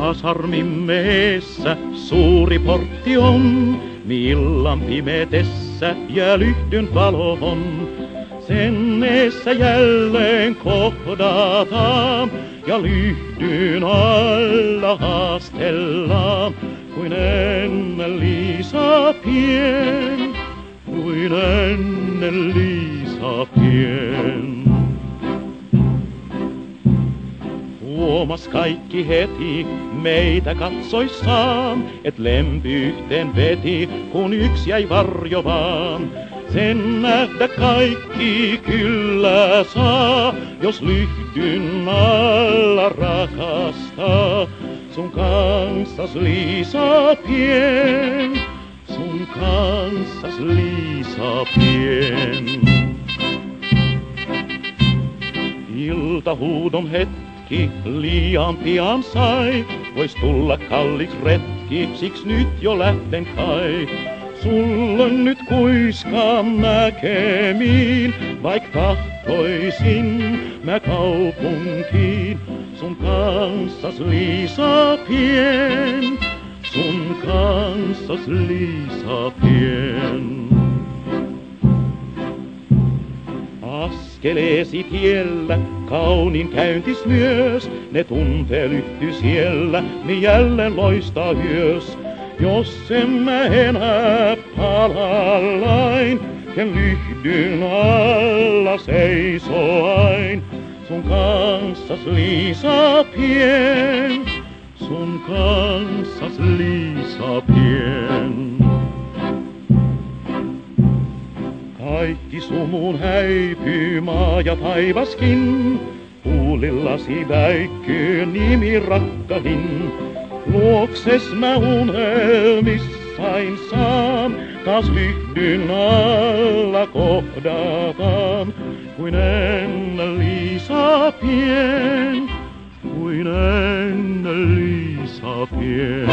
Kasarmimme eessä suuri portti on, illan pimetessä ja lyhdyn valo on. Sen eessä jälleen kohdataan ja lyhdyn alla haastellaan, kuin ennen Liisa pien, kuin ennen Liisa pien. Huomas kaikki heti meitä katsoissaan, et lempi yhteen veti, kun yksi jäi varjo vaan. Sen nähdä kaikki kyllä saa, jos lyhdyn alla rakastaa. Sun kanssas Liisa pien, sun kanssas Liisa pien. Iltahuudon hetki liian pian sai, vois tulla kalliks retki, siks nyt jo lähten kai. Sulla on nyt kuiskaan näkemiin, vaik tahtoisin mä kaupunkiin. Sun kanssas Liisa pien, sun kanssas Liisa pien. Askeleesi tiellä, kaunin käyntis myös, ne tuntelyhty siellä, niin jälleen loistaa yös. Jos en mä enää palallain, ken lyhdyn alla seisoain. Sun kanssas Liisa pien, sun kanssas Liisa pien. Kaikki sumun häipyy, maa ja taivaskin, huulillasi väikkyy nimi rakkahin. Luokses mä unelmissain saan, taas lyhdyn alla kohdataan, kuin ennen Liisa pien, kuin ennen Liisa pien.